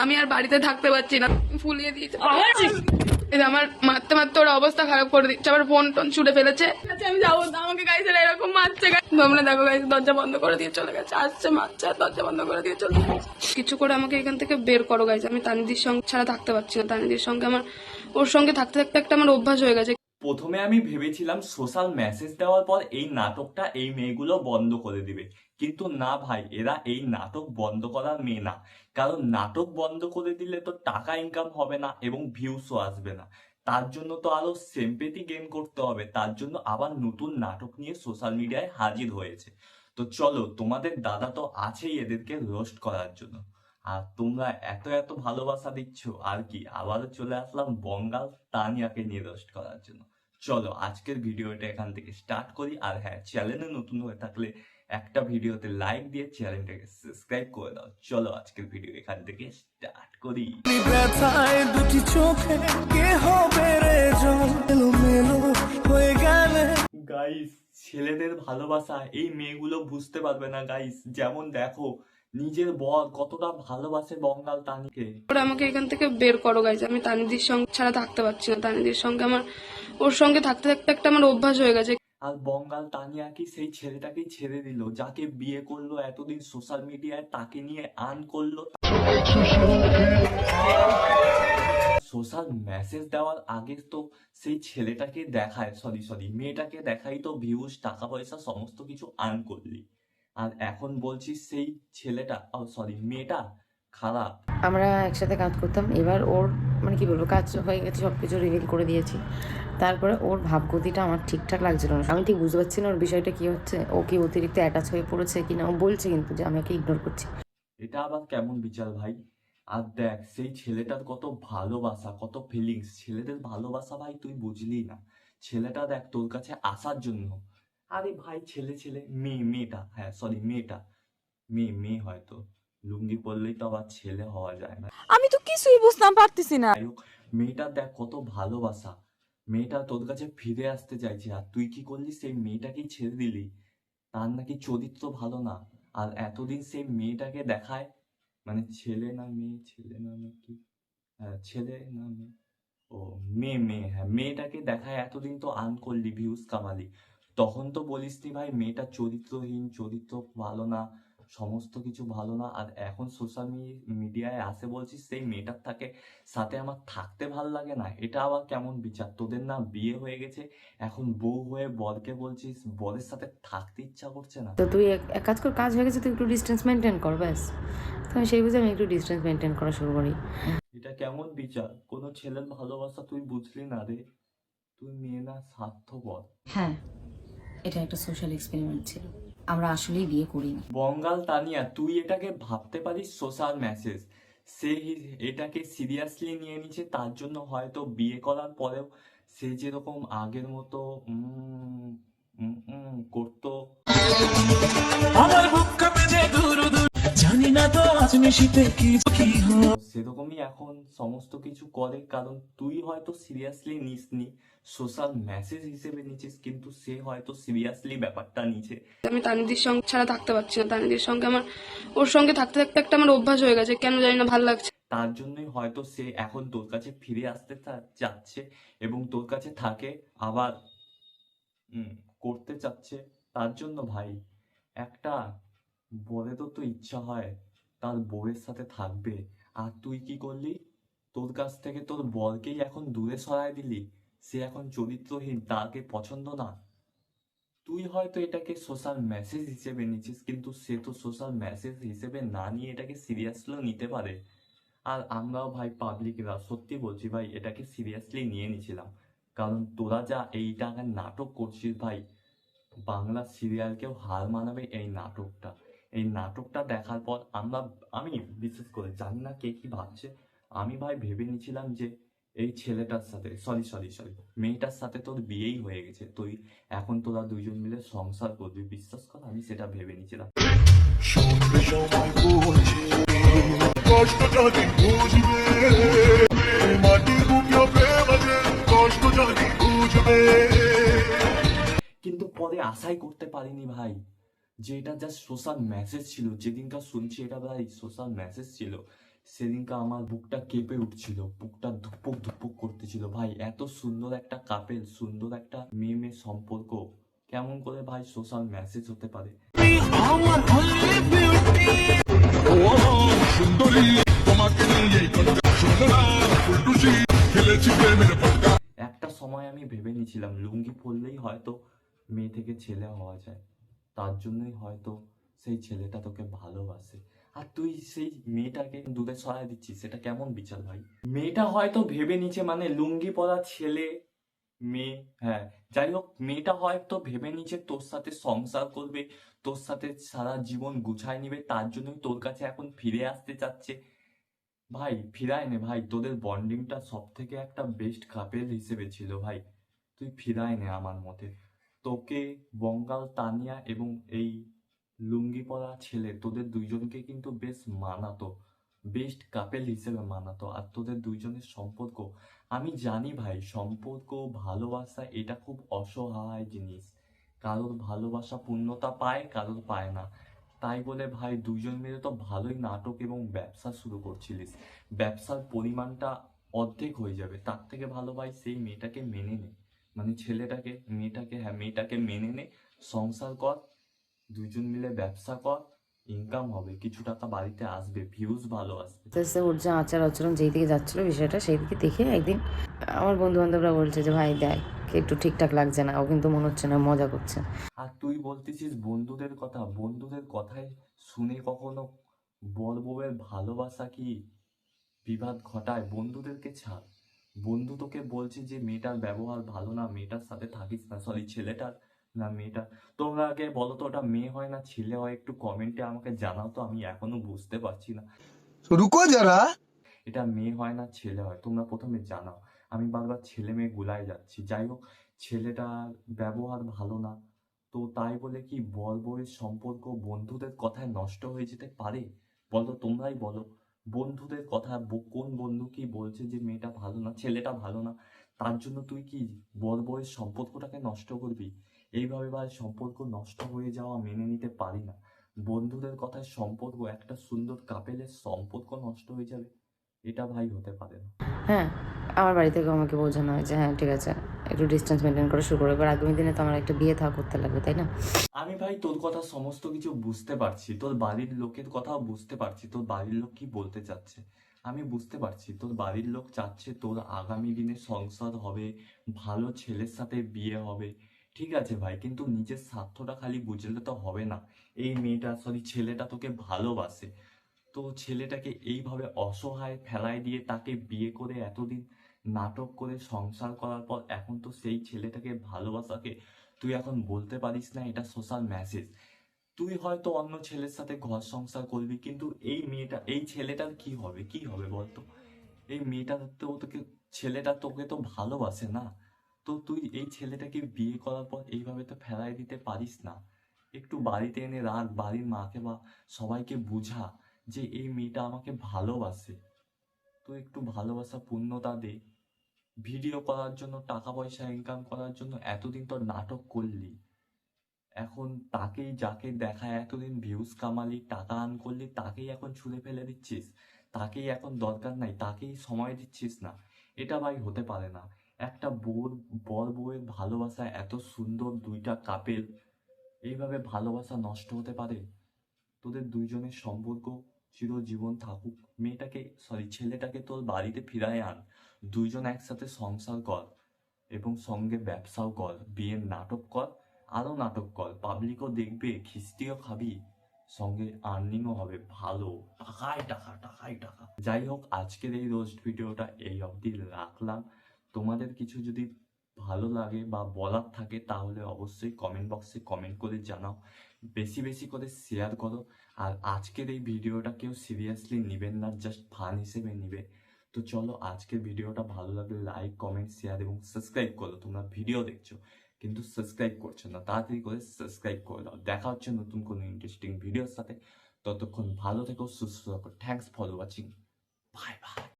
আমি আর বাড়িতে থাকতে পারছি না, ফুলিয়ে দিয়েছে। আমার মারতে মারতে ওরা অবস্থা খারাপ করে দিচ্ছে, আবার ফোন টোন ছুটে ফেলেছে। আমি যাবো না, আমাকে গাইছে এরকম মারছে। তোমরা দেখো গাইছে দরজা বন্ধ করে দিয়ে চলে গেছে, আসছে মারছে আর দরজা বন্ধ করে দিয়ে চলে গেছে। কিছু করে আমাকে এখান থেকে বের করো গাইছে, আমি তানিদির সঙ্গে ছাড়া থাকতে পারছি না। তানিদির সঙ্গে আমার, ওর সঙ্গে থাকতে থাকতে একটা আমার অভ্যাস হয়ে গেছে। প্রথমে আমি ভেবেছিলাম সোশ্যাল মেসেজ দেওয়ার পর এই নাটকটা এই মেয়েগুলো বন্ধ করে দিবে, কিন্তু না ভাই, এরা এই নাটক বন্ধ করার মেয়ে না। কারণ নাটক বন্ধ করে দিলে তো টাকা ইনকাম হবে না এবং ভিউসও আসবে না। তার জন্য তো আরো সিম্পেথি গেইন করতে হবে, তার জন্য আবার নতুন নাটক নিয়ে সোশ্যাল মিডিয়ায় হাজির হয়েছে। তো চলো, তোমাদের দাদা তো আছেই এদেরকে রোস্ট করার জন্য, আর তোমরা এত এত ভালোবাসা দিচ্ছ, আর কি আবারও চলে আসলাম বঙ্গাল তানিয়াকে নিয়ে রোস্ট করার জন্য। চলো আজকের ভিডিওটা এখান থেকে স্টার্ট করি। আর হ্যাঁ, চ্যানেলে নতুন হয়ে থাকলে একটা ভিডিওতে লাইক দিয়ে চ্যানেলটাকে সাবস্ক্রাইব করে দাও। চলো আজকের ভিডিও এখান থেকে স্টার্ট করি। ব্যথায় দুটি চোখে কে হবে রে জল এলোমেলো হয়ে গেলে। গাইস, ছেলেদের ভালোবাসা এই মেয়েগুলো বুঝতে পারবে না গাইস। যেমন দেখো, নিজের বর কতটা ভালোবাসে বঙ্গাল তানিকে। ওরা আমাকে এখান থেকে বের করো গাইছে, আমি তানিদির সঙ্গে ছাড়া থাকতে পারছি না। তানিদির সঙ্গে আমার, ওর সঙ্গে থাকতে থাকতে একটা আমার অভ্যাস হয়ে গেছে। আর বঙ্গাল তানিয়া কি সেই ছেলেটাকেই ছেড়ে দিল যাকে বিয়ে করলো এতদিন সোশ্যাল মিডিয়ায়, তাকে নিয়ে আর্ন করলো। সোশ্যাল মেসেজ দেওয়ার আগে তো সেই ছেলেটাকে দেখায়, সরি মেয়েটাকে দেখাই তো ভিউজ, টাকা পয়সা সমস্ত কিছু আর্ন করলি। আর এখন বলছিস সেই ছেলেটা, মেয়েটা খারাপ। আমরা একসাথে কাজ করতাম, এবার ওর মানে কি বলবো, কাজ হয়ে গেছে, সব কিছু রিভিল করে দিয়েছি। তারপরে ওর ভাবগতিটা আমার ঠিকঠাক লাগছিল না, আমি ঠিক বুঝতে পারছি না ওর বিষয়টা কি হচ্ছে। ও কি অতিরিক্ত অ্যাটাচ হয়ে পড়েছে কিনা, ও বলছে কিন্তু যে আমি ওকে ইগনোর করছি। এটা আবার কেমন বিচার ভাই? আর দেখ, সেই ছেলেটার কত ভালোবাসা, কত ফিলিংস। ছেলেদের ভালোবাসা ভাই তুই বুঝলি না। ছেলেটা দেখ তোর কাছে আসার জন্য, আরে ভাই ছেলে ছেলে, মেয়েটা, হ্যাঁ মেয়েটা, মেয়ে হয়তো লুঙ্গি পরলেই তো আবার ছেলে হওয়া যায় না। আমি তো কিছুই বুঝতাম পারতেছি না। যাই হোক, মেয়েটার দেখ কত ভালোবাসা, মেয়েটা তোর কাছে ফিরে আসতে চাইছে, আর তুই কি করলি? সেই মেয়েটাকেই ছেড়ে দিলি। তার নাকি চরিত্র ভালো না, আর এতদিন সেই মেয়েটাকে দেখায়, মানে ছেলে না মেয়ে কি, হ্যাঁ ছেলে না মেয়ে, ও মেয়ে, হ্যাঁ মেয়েটাকে দেখায় এতদিন তো আর্ন করলি, ভিউজ কামালি। তখন তো বলিসনি ভাই মেয়েটা চরিত্রহীন, চরিত্র ভালো না, সমস্ত কিছু ভালো না। আর এখন সোশ্যাল মিডিয়ায় আসে বলছিস সেই মেয়েটার থাকে সাথে আমার থাকতে ভালো লাগে না। এটা আবার কেমন বিচার? তোদের না বিয়ে হয়ে গেছে, এখন বউ হয়ে বরকে বলছিস বরের সাথে থাকতে ইচ্ছা করছে না? তো তুই এক কাজ কর, কাজ হয়ে গেছে, তুই একটু ডিস্টেন্স মেনটেন কর, ব্যাস। তো আমি সেই বুঝে আমি একটু ডিস্টেন্স মেনটেন করা শুরু করি। এটা কেমন বিচার? কোনো ছেলের ভালোবাসা তুই বুঝলি না রে, তুই মেয়ে না, স্বার্থপর। হ্যাঁ, এটা একটা সোশ্যাল এক্সপেরিমেন্ট ছিল, আমরা আসলেই বিয়ে করিনি। বঙ্গাল তানিয়া, তুই এটাকে ভাবতে পারিস সোশ্যাল মেসেজ, সে এটাকে সিরিয়াসলি নিয়ে নিচ্ছে, তার জন্য হয়তো বিয়ে করার পরেও সে যেরকম আগের মতো করতো, আমার বুক কাঁপে যে দূর দূর, জানি না তো আজ মিশিতে কি কি হয়। সেরকমই এখন সমস্ত কিছু করে। কারণ তুই হয়তো সিরিয়াসলি নিসনি, সোশ্যাল মেসেজ হিসেবে নিচ্ছিস, কিন্তু সে হয়তো সিরিয়াসলি ব্যাপারটা নিচ্ছে। আমি তানিদির সঙ্গে ছাড়া থাকতে পারছি না। তানিদির সঙ্গে আমার, ওর সঙ্গে থাকতে থাকতে একটা আমার অভ্যাস হয়ে গেছে, কেন জানি না, ভালো লাগছে। তার জন্যই হয়তো সে এখন তোর কাছে ফিরে আসতে চাচ্ছে এবং তোর কাছে থাকে আবার করতে চাচ্ছে। তার জন্য ভাই, একটা বরেরও তো ইচ্ছা হয় তার বউয়ের সাথে থাকবে, আর তুই কি করলি? তোর কাছ থেকে তোর বরকেই এখন দূরে সরায় দিলি। সে এখন চরিত্রহীন, তাকে পছন্দ না। তুই হয়তো এটাকে সোশ্যাল মেসেজ হিসেবে নিচ্ছিস, কিন্তু সে তো সোশ্যাল মেসেজ হিসেবে না নিয়ে এটাকে সিরিয়াসলিও নিতে পারে। আর আমরাও ভাই পাবলিকরা, সত্যি বলছি ভাই, এটাকে সিরিয়াসলি নিয়ে নিছিলাম। কারণ তোরা যা এইটা নাটক করছিস ভাই, বাংলা সিরিয়ালকেও হার মানাবে এই নাটকটা। এই নাটকটা দেখার পর আমি বিশেষ করে জানি না কে কি ভাবছে, আমি ভাই ভেবে নিয়েছিলাম যে এই ছেলেটার সাথে, সরি মেয়েটার সাথে তোর বিয়েই হয়ে গেছে, তুই এখন তোরা দুইজন মিলে সংসার করবি। বিশ্বাস কর, আমি সেটা ভেবে নিয়েছিলাম। কষ্ট যদি বুঝবে, মাটির বুকে প্রেম আছে, কষ্ট যদি বুঝবে। কিন্তু পরে আশাই করতে পারিনি ভাই যে এটা জাস্ট সোশ্যাল মেসেজ ছিল। যেদিনকার শুনছি এটা ভাই সোশ্যাল মেসেজ ছিল, সেদিনকে আমার বুকটা কেঁপে উঠছিল, বুকটা ধুকপুক ধুকপুক করতেছিল ভাই। এত সুন্দর একটা কাপেল, সুন্দর একটা মেয়ে মেয়ে সম্পর্ক কেমন করে ভাই সোশ্যাল মেসেজ হতে পারে? আমার only beauty ও সুন্দরী তোমাকে নিয়ে সোনা ফুলটুসি খেলেছি প্রেমের পটকা একটা সময় আমি ভেবে নিয়েছিলাম লুঙ্গি পরলেই হয়তো মেয়ে থেকে ছেলে হওয়া যায়, তার জন্যই হয়তো সেই ছেলেটা তোকে ভালোবাসে, আর তুই সেই মেয়েটাকে দূরে সরাই দিচ্ছিস। সেটা কেমন বিচার ভাই? মেয়েটা হয়তো ভেবে নিচ্ছে মানে লুঙ্গি পরা ছেলে মেয়ে, হ্যাঁ যাই হোক, মেয়েটা হয়তো ভেবে নিচ্ছে তোর সাথে সংসার করবে, তোর সাথে সারা জীবন গুছায় নিবে, তার জন্যই তোর কাছে এখন ফিরে আসতে চাচ্ছে। ভাই ফিরায় নে ভাই, তোদের বন্ডিংটা সব থেকে একটা বেস্ট কাপেল হিসেবে ছিল ভাই, তুই ফিরায় নে আমার মতে। তোকে বঙ্গাল তানিয়া এবং এই লুঙ্গি পরা ছেলে তোদের দুইজনকে কিন্তু বেশ মানাতো, বেস্ট কাপেল হিসেবে মানাতো। আর তোদের দুইজনের সম্পর্ক, আমি জানি ভাই সম্পর্ক ভালোবাসা এটা খুব অসহায় জিনিস, কারোর ভালোবাসা পূর্ণতা পায়, কারোর পায় না। তাই বলে ভাই দুইজন মিলে তো ভালোই নাটক এবং ব্যবসা শুরু করছিলিস, ব্যবসার পরিমাণটা অর্ধেক হয়ে যাবে। তার থেকে ভালো ভাই সেই মেয়েটাকে মেনে নে, মানে ছেলেটাকে মেয়েটাকে, হ্যাঁ মেয়েটাকে মেনে নে, সংসার কর, দুইজন মিলে ব্যবসা কর, ইনকাম হবে, কিছু টাকা বাড়িতে আসবে, ভিউজ ভালো আসবে। আস্তে আস্তে ওর যা আচার আচরণ যেই দিকে যাচ্ছিলো বিষয়টা, সেই দিকে দেখে একদিন আমার বন্ধু বান্ধবরা বলছে যে ভাই দেখ একটু ঠিকঠাক লাগছে না, ও কিন্তু মনে হচ্ছে না মজা করছে। আর তুই বলতেছিস বন্ধুদের কথা, বন্ধুদের কথায় শুনে কখনো বর বউয়ের ভালোবাসা কি বিবাদ ঘটায়? বন্ধুদেরকে ছাড়, বন্ধু তোকে বলছে যে মেয়েটার ব্যবহার ভালো না, মেয়েটার সাথে থাকিস না, সরি ছেলেটার না মেয়েটার, তোমরা আগে বলো তো ওটা মেয়ে হয় না ছেলে হয়? একটু কমেন্টে আমাকে জানাও তো, আমি এখনো বুঝতে পারছি না रुको जरा। এটা মেয়ে হয় না ছেলে হয়, তোমরা প্রথমে জানাও। আমি বারবার ছেলে মেয়ে গুলাই যাচ্ছি। যাই হোক, ছেলেটার ব্যবহার ভালো না, তো তাই বলে কি বর বউয়ের সম্পর্ক বন্ধুদের কথায় নষ্ট হয়ে যেতে পারে? বলো, তোমরাই বলো, বন্ধুদের কথা কোন বন্ধু কি বলছে যে মেয়েটা ভালো না, ছেলেটা ভালো না, তার জন্য তুই কি বর বউয়ের সম্পর্কটাকে নষ্ট করবি? এইভাবে ভাই সম্পর্ক নষ্ট হয়ে যাওয়া মেনে নিতে পারি না। বন্ধুদের কথায় সম্পর্ক, একটা সুন্দর কাপেলের সম্পর্ক নষ্ট হয়ে যাবে, এটা ভাই হতে পারে না। হ্যাঁ, আমার বাড়ি থেকে আমাকে বোঝানো হয় যে হ্যাঁ ঠিক আছে একটু ডিস্টেন্স মেনটেন করা শুরু করো, এবার আগামী দিনে তো আমার একটা বিয়ে থা করতে লাগবে, তাই না? আমি ভাই তোর কথা সমস্ত কিছু বুঝতে পারছি, তোর বাড়ির লোকের কথাও বুঝতে পারছি, তোর বাড়ির লোক কি বলতে চাচ্ছে আমি বুঝতে পারছি। তোর বাড়ির লোক চাচ্ছে তোর আগামী দিনে সংসার হবে, ভালো ছেলের সাথে বিয়ে হবে, ঠিক আছে ভাই, কিন্তু নিজের স্বার্থটা খালি বুঝলে তো হবে না। এই মেয়েটা, সরি ছেলেটা তোকে ভালোবাসে, তো ছেলেটাকে এইভাবে অসহায় ফেলায় দিয়ে তাকে বিয়ে করে এতদিন নাটক করে সংসার করার পর এখন তো সেই ছেলেটাকে ভালোবাসাকে তুই এখন বলতে পারিস না এটা সোশ্যাল মেসেজ। তুই হয়তো অন্য ছেলের সাথে ঘর সংসার করবি, কিন্তু এই মেয়েটা, এই ছেলেটার কি হবে, কি হবে বলতো? এই মেয়েটা তো তোকে, ছেলেটা তোকে তো ভালোবাসে না, তো তুই এই ছেলেটাকে বিয়ে করার পর এইভাবে তো ফেলাই দিতে পারিস না। একটু বাড়িতে এনে রাখ, বাড়ির মাকে বা সবাইকে বুঝা যে এই মেয়েটা আমাকে ভালোবাসে, তো একটু ভালোবাসা পূর্ণতা দে। ভিডিও করার জন্য, টাকা পয়সা ইনকাম করার জন্য এতদিন তো নাটক করলি, এখন তাকেই যাকে দেখায় এতদিন ভিউজ কামালি, টাকা আর্ন করলি, তাকেই এখন ছুঁড়ে ফেলে দিচ্ছিস, তাকেই এখন দরকার নাই, তাকেই সময় দিচ্ছিস না। এটা ভাই হতে পারে না। একটা বর বউয়ের ভালোবাসা এত সুন্দর, দুইটা কাপেল, এইভাবে ভালোবাসা নষ্ট হতে পারে? তোদের দুইজনের সম্পর্ক চিরজীবন থাকুক, মেয়েটাকে, সরি ছেলেটাকে তোর বাড়িতে ফিরায় আন, দুইজন একসাথে সংসার কর এবং সঙ্গে ব্যবসাও কর, বিয়ের নাটক কর, আরো নাটক কর, পাবলিকও দেখবে, খিস্তিও খাবি, সঙ্গে আর্নিংও হবে ভালো, টাকায় টাকা, টাকায় টাকা। যাই হোক, আজকের এই রোস্ট ভিডিওটা এই অবধি রাখলাম। তোমাদের কিছু যদি ভালো লাগে বা বলার থাকে তাহলে অবশ্যই কমেন্ট বক্সে কমেন্ট করে জানাও, বেশি বেশি করে শেয়ার করো। আর আজকের এই ভিডিওটা কেউ সিরিয়াসলি নেবেন না, জাস্ট ফান হিসেবে নিবে। তো চলো, আজকের ভিডিওটা ভালো লাগলে লাইক কমেন্ট শেয়ার এবং সাবস্ক্রাইব করো। তোমরা ভিডিও দেখছো কিন্তু সাবস্ক্রাইব করছো না, তাড়াতাড়ি করে সাবস্ক্রাইব করে দাও। দেখা হচ্ছে নতুন কোনো ইন্টারেস্টিং ভিডিওর সাথে, ততক্ষণ ভালো থেকো, সুস্থ থাকো। Thanks for watching, bye bye.